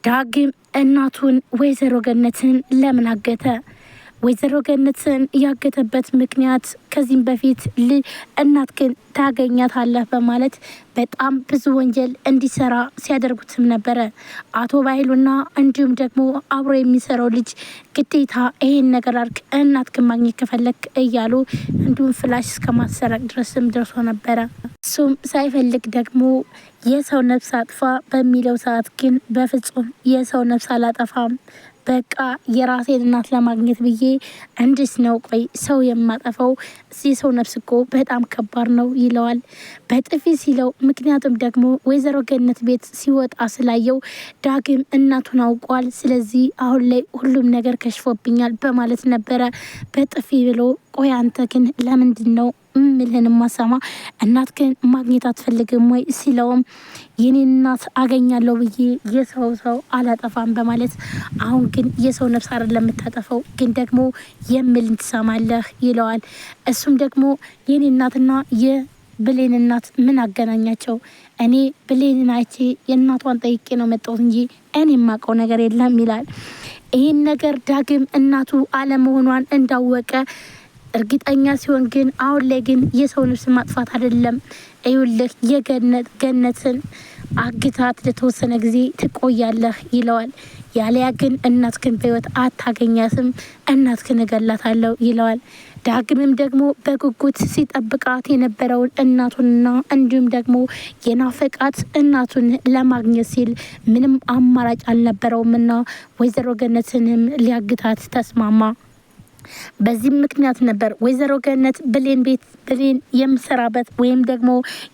ዳግም እናቱን ወይዘሮ ገነትን ለምን አገተ? ወይዘሮ ገነትን ያገተበት ምክንያት ከዚህም በፊት እናት ግን ታገኛታለህ በማለት በጣም ብዙ ወንጀል እንዲሰራ ሲያደርጉትም ነበረ። አቶ ባይሉና እንዲሁም ደግሞ አብሮ የሚሰራው ልጅ ግዴታ ይሄን ነገር አድርግ እናት ግን ማግኘት ከፈለክ እያሉ እንዲሁም ፍላሽ እስከ ማሰረቅ ድረስም ደርሶ ነበረ። እሱም ሳይፈልግ ደግሞ የሰው ነፍስ አጥፋ በሚለው ሰዓት ግን በፍጹም የሰው ነፍስ አላጠፋም፣ በቃ የራሴን እናት ለማግኘት ብዬ እንድስ ነው ቆይ ሰው የማጠፋው የሰው ነፍስ እኮ በጣም ከባድ ነው ይለዋል በጥፊ ሲለው። ምክንያቱም ደግሞ ወይዘሮ ገነት ቤት ሲወጣ ስላየው ዳግም እናቱን አውቋል። ስለዚህ አሁን ላይ ሁሉም ነገር ከሽፎብኛል በማለት ነበረ በጥፊ ብሎ ቆይ አንተ ግን ለምንድን ነው ምልህን ማሰማ እናት ግን ማግኘት አትፈልግም ወይ ሲለውም የኔ እናት አገኛለሁ ብዬ የሰው አላጠፋም በማለት አሁን ግን የሰው ነፍስ አይደለም የምታጠፈው ግን ደግሞ የምልን ትሰማለህ ይለዋል። እሱም ደግሞ የኔ እናትና የብሌን እናት ምን አገናኛቸው? እኔ ብሌንን አይቼ የእናቷን ጠይቄ ነው መጣሁት እንጂ እኔ የማውቀው ነገር የለም ይላል። ይህን ነገር ዳግም እናቱ አለመሆኗን እንዳወቀ እርግጠኛ ሲሆን ግን አሁን ላይ ግን የሰው ነፍስ ማጥፋት አይደለም ይኸውልህ ገነትን አግታት ለተወሰነ ጊዜ ትቆያለህ ይለዋል። ያለያ ግን እናትክን በህይወት አታገኛትም፣ እናትክን እገላታለሁ ይለዋል። ዳግምም ደግሞ በጉጉት ሲጠብቃት የነበረውን እናቱንና እንዲሁም ደግሞ የናፈቃት እናቱን ለማግኘት ሲል ምንም አማራጭ አልነበረውምና ወይዘሮ ገነትንም ሊያግታት ተስማማ። በዚህ ምክንያት ነበር ወይዘሮ ገነት ብሌን የምሰራበት ወይም ደግሞ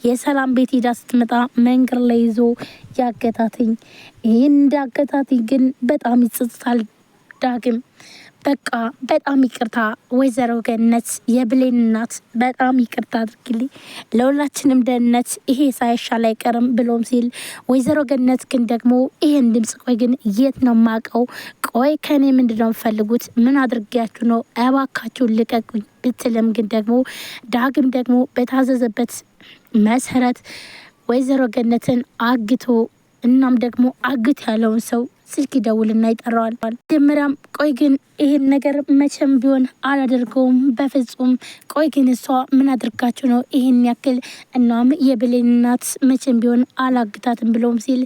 የሰላም ቤት ሄዳ ስትመጣ መንገድ ላይ ይዞ ያገታትኝ። ይህን እንዳገታትኝ ግን በጣም ይጸጽታል ዳግም። በቃ በጣም ይቅርታ ወይዘሮ ገነት የብሌን እናት በጣም ይቅርታ አድርግልኝ፣ ለሁላችንም ደህንነት ይሄ ሳይሻል አይቀርም ብሎም ሲል ወይዘሮ ገነት ግን ደግሞ ይሄን ድምጽ ቆይ ግን የት ነው ማቀው? ቆይ ከኔ ምንድነው የምፈልጉት? ምን አድርጊያችሁ ነው? እባካችሁ ልቀቁኝ ብትልም ግን ደግሞ ዳግም ደግሞ በታዘዘበት መሰረት ወይዘሮ ገነትን አግቶ እናም ደግሞ አግት ያለውን ሰው ስልክ ይደውልና ይጠራዋል። መጀመሪያም ቆይ ግን ይሄን ነገር መቼም ቢሆን አላደርገውም በፍጹም፣ ቆይ ግን እሷ ምን አድርጋችሁ ነው ይሄን ያክል? እናም የብሌን እናት መቼም ቢሆን አላግታትም ብሎም ሲል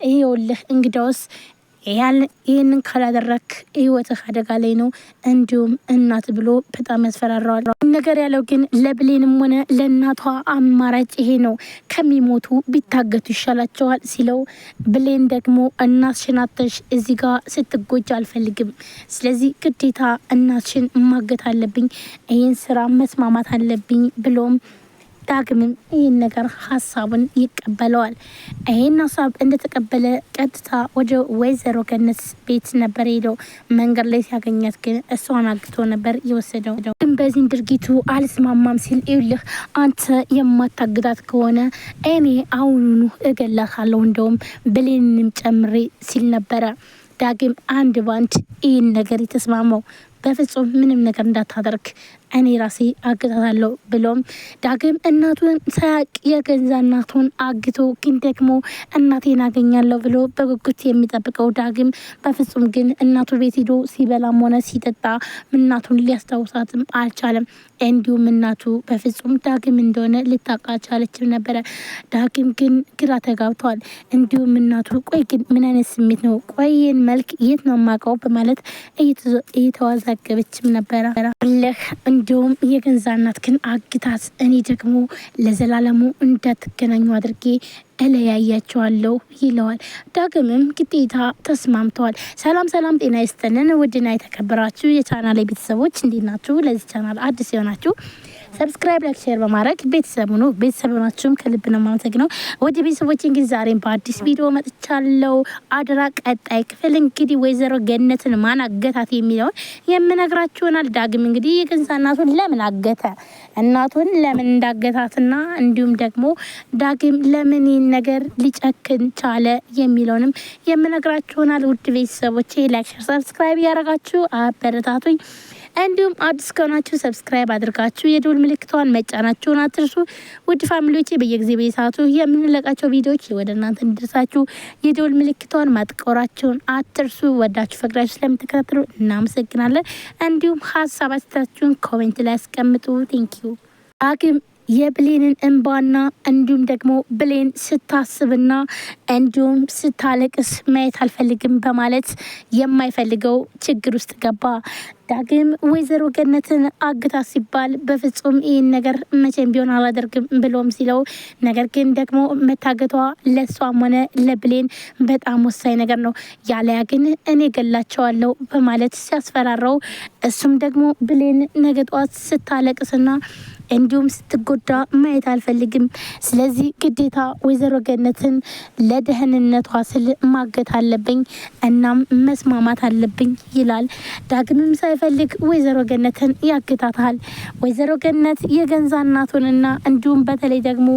ይኸውልህ እንግዳውስ ይህንን ካላደረክ ህይወትህ አደጋ ላይ ነው እንዲሁም እናት ብሎ በጣም ያስፈራራዋል። ነገር ያለው ግን ለብሌንም ሆነ ለእናቷ አማራጭ ይሄ ነው፣ ከሚሞቱ ቢታገቱ ይሻላቸዋል ሲለው ብሌን ደግሞ እናትሽን አተሽ እዚህ ጋር ስትጎጅ አልፈልግም፣ ስለዚህ ግዴታ እናትሽን ማገት አለብኝ፣ ይህን ስራ መስማማት አለብኝ ብሎም ዳግምም ይህን ነገር ሀሳቡን ይቀበለዋል። ይህን ሀሳብ እንደተቀበለ ቀጥታ ወደ ወይዘሮ ገነት ቤት ነበር ሄደው። መንገድ ላይ ሲያገኛት ግን እሷን አግቶ ነበር የወሰደው። ግን በዚህም ድርጊቱ አልስማማም ሲል ይኸውልህ አንተ የማታግታት ከሆነ እኔ አሁኑኑ እገላታለሁ እንደውም ብሌንንም ጨምሬ ሲል ነበረ። ዳግም አንድ ባንድ ይህን ነገር የተስማማው በፍጹም ምንም ነገር እንዳታደርግ እኔ ራሴ አግታታለሁ ብሎም ዳግም እናቱን ሳያቅ የገዛ እናቱን አግቶ ግን ደግሞ እናቴን አገኛለሁ ብሎ በጉጉት የሚጠብቀው ዳግም በፍጹም ግን እናቱ ቤት ሄዶ ሲበላም ሆነ ሲጠጣ እናቱን ሊያስታውሳትም አልቻለም። እንዲሁም እናቱ በፍጹም ዳግም እንደሆነ ልታውቅ አልቻለችም ነበረ። ዳግም ግን ግራ ተጋብተዋል። እንዲሁም እናቱ ቆይ ግን ምን አይነት ስሜት ነው? ቆይን መልክ የት ነው የማውቀው? በማለት እየተዋዛገበችም ነበረ። እንዲሁም የገንዛ እናት ግን አግታት እኔ ደግሞ ለዘላለሙ እንዳትገናኙ አድርጌ እለያያቸዋለሁ ይለዋል። ዳግምም ግዴታ ተስማምተዋል። ሰላም ጤና ይስጥልን ውድና የተከበራችሁ የቻናል ቤተሰቦች እንዴት ናችሁ? ለዚህ ቻናል አዲስ የሆናችሁ ሰብስክራይብ፣ ላይክ፣ ሼር በማድረግ ቤተሰቡ ነው። ቤተሰብ ናችሁም ከልብ ነው የማመሰግነው። ወደ ቤተሰቦች እንግዲህ ዛሬም በአዲስ ቪዲዮ መጥቻለሁ። አድራ ቀጣይ ክፍል እንግዲህ ወይዘሮ ገነትን ማን አገታት የሚለውን የምነግራችሁናል። ዳግም እንግዲህ የገንዛ እናቱን ለምን አገተ፣ እናቱን ለምን እንዳገታትና እንዲሁም ደግሞ ዳግም ለምን ይህን ነገር ሊጨክን ቻለ የሚለውንም የምነግራችሁናል። ውድ ቤተሰቦች ላይክ፣ ሼር፣ ሰብስክራይብ ያደረጋችሁ አበረታቱኝ። እንዲሁም አዲስ ከሆናችሁ ሰብስክራይብ አድርጋችሁ የደወል ምልክቷን መጫናችሁን አትርሱ። ውድ ፋሚሊዎቼ በየጊዜው በየሰዓቱ የምንለቃቸው ቪዲዮዎች ወደ እናንተ እንዲደርሳችሁ የደወል ምልክቷን ማጥቆራችሁን አትርሱ። ወዳችሁ ፈቅዳችሁ ስለምትከታተሉ እናመሰግናለን። እንዲሁም ሀሳብ አስተያየታችሁን ኮሜንት ላይ አስቀምጡ። ቴንኪዩ። ዳግም የብሌንን እንባና እንዲሁም ደግሞ ብሌን ስታስብና እንዲሁም ስታለቅስ ማየት አልፈልግም በማለት የማይፈልገው ችግር ውስጥ ገባ። ዳግም ወይዘሮ ገነትን አግታ ሲባል በፍጹም ይህን ነገር መቼም ቢሆን አላደርግም ብሎም ሲለው፣ ነገር ግን ደግሞ መታገቷ ለሷም ሆነ ለብሌን በጣም ወሳኝ ነገር ነው፣ ያለያ ግን እኔ ገላቸዋለሁ በማለት ሲያስፈራራው፣ እሱም ደግሞ ብሌን ነገ ጧት ስታለቅስና እንዲሁም ስትጎዳ ማየት አልፈልግም። ስለዚህ ግዴታ ወይዘሮ ገነትን ለደህንነቷ ስል ማገት አለብኝ፣ እናም መስማማት አለብኝ ይላል። ዳግምም ሳይፈልግ ወይዘሮ ገነትን ያግታታል። ወይዘሮ ገነት የገንዛ እናቱንና እንዲሁም በተለይ ደግሞ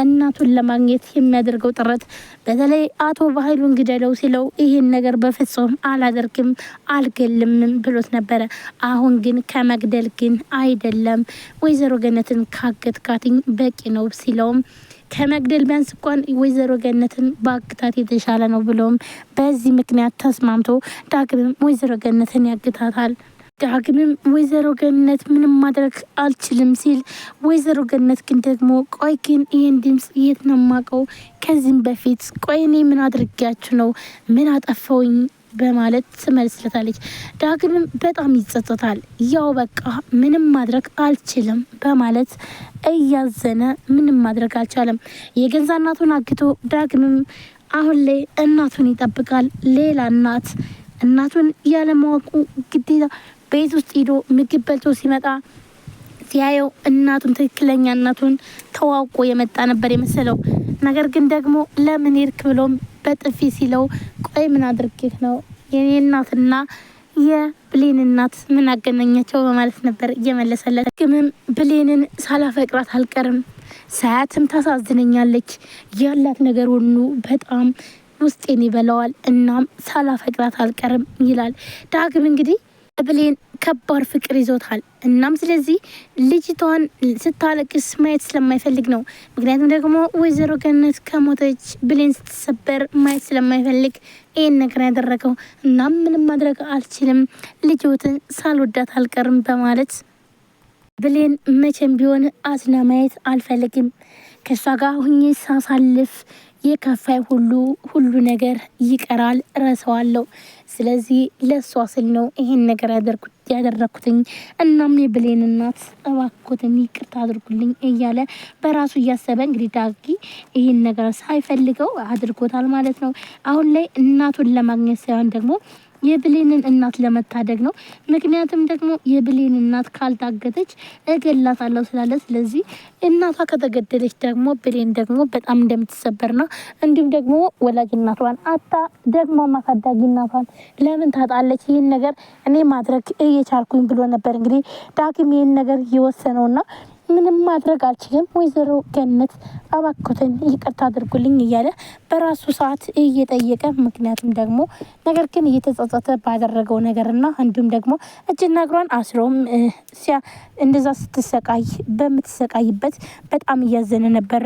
እናቱን ለማግኘት የሚያደርገው ጥረት በተለይ አቶ ባህሉን ግደለው ሲለው ይህን ነገር በፍጹም አላደርግም አልገልምም ብሎት ነበረ። አሁን ግን ከመግደል ግን አይደለም ወይዘሮ ገነትን ካገትካትኝ በቂ ነው ሲለውም ከመግደል ቢያንስ እንኳን ወይዘሮ ገነትን በአግታት የተሻለ ነው ብለውም በዚህ ምክንያት ተስማምቶ ዳግምም ወይዘሮ ገነትን ያግታታል። ዳግምም ወይዘሮ ገነት ምንም ማድረግ አልችልም ሲል፣ ወይዘሮ ገነት ግን ደግሞ ቆይ ግን ይህን ድምፅ የት ነው የማውቀው? ከዚህም በፊት ቆይ እኔ ምን አድርጊያችሁ ነው? ምን አጠፋውኝ? በማለት ትመልስለታለች። ዳግምም በጣም ይጸጸታል። ያው በቃ ምንም ማድረግ አልችልም በማለት እያዘነ ምንም ማድረግ አልቻለም። የገንዛ እናቱን አግቶ ዳግምም አሁን ላይ እናቱን ይጠብቃል። ሌላ እናቱን ያለማወቁ ግዴታ ቤት ውስጥ ሂዶ ምግብ በልቶ ሲመጣ ሲያየው እናቱን ትክክለኛ እናቱን ተዋውቆ የመጣ ነበር የመሰለው። ነገር ግን ደግሞ ለምን ሄድክ ብሎም በጥፊ ሲለው ቆይ ምን አድርጌህ ነው? የኔ እናትና የብሌን እናት ምን አገናኛቸው? በማለት ነበር እየመለሰለት። ግምም ብሌንን ሳላፈቅራት አልቀርም፣ ሳያትም ታሳዝነኛለች፣ ያላት ነገር ሁሉ በጣም ውስጤን ይበላዋል፣ እናም ሳላፈቅራት አልቀርም ይላል። ዳግም እንግዲህ ብሌን ከባድ ፍቅር ይዞታል። እናም ስለዚህ ልጅቷን ስታለቅስ ማየት ስለማይፈልግ ነው። ምክንያቱም ደግሞ ወይዘሮ ገነት ከሞተች ብሌን ስትሰበር ማየት ስለማይፈልግ ይህን ነገር ያደረገው። እናም ምንም ማድረግ አልችልም፣ ልጅዎትን ሳልወዳት አልቀርም በማለት ብሌን መቼም ቢሆን አዝና ማየት አልፈልግም። ከእሷ ጋር ሁኜ ሳሳልፍ የከፋይ ሁሉ ነገር ይቀራል፣ ረሰዋለሁ። ስለዚህ ለእሷ ስል ነው ይሄን ነገር ያደረኩትኝ። እናም የብሌን እናት እባክዎትን ይቅርታ አድርጉልኝ እያለ በራሱ እያሰበ እንግዲህ ዳጊ ይህን ነገር ሳይፈልገው አድርጎታል ማለት ነው። አሁን ላይ እናቱን ለማግኘት ሳይሆን ደግሞ የብሌንን እናት ለመታደግ ነው። ምክንያቱም ደግሞ የብሌን እናት ካልታገተች እገላታለሁ ስላለ፣ ስለዚህ እናቷ ከተገደለች ደግሞ ብሌን ደግሞ በጣም እንደምትሰበርና እንዲሁም ደግሞ ወላጅ እናቷን አታ ደግሞ ማሳዳጊ እናቷን ለምን ታጣለች? ይህን ነገር እኔ ማድረግ እየቻልኩኝ ብሎ ነበር እንግዲህ ዳግም ይህን ነገር የወሰነውና ምንም ማድረግ አልችልም፣ ወይዘሮ ገነት እባክዎትን ይቅርታ አድርጉልኝ እያለ በራሱ ሰዓት እየጠየቀ ምክንያቱም ደግሞ ነገር ግን እየተጸጸተ ባደረገው ነገርና እንዲሁም ደግሞ እጅና እግሯን አስሮም እንደዛ ስትሰቃይ በምትሰቃይበት በጣም እያዘነ ነበር።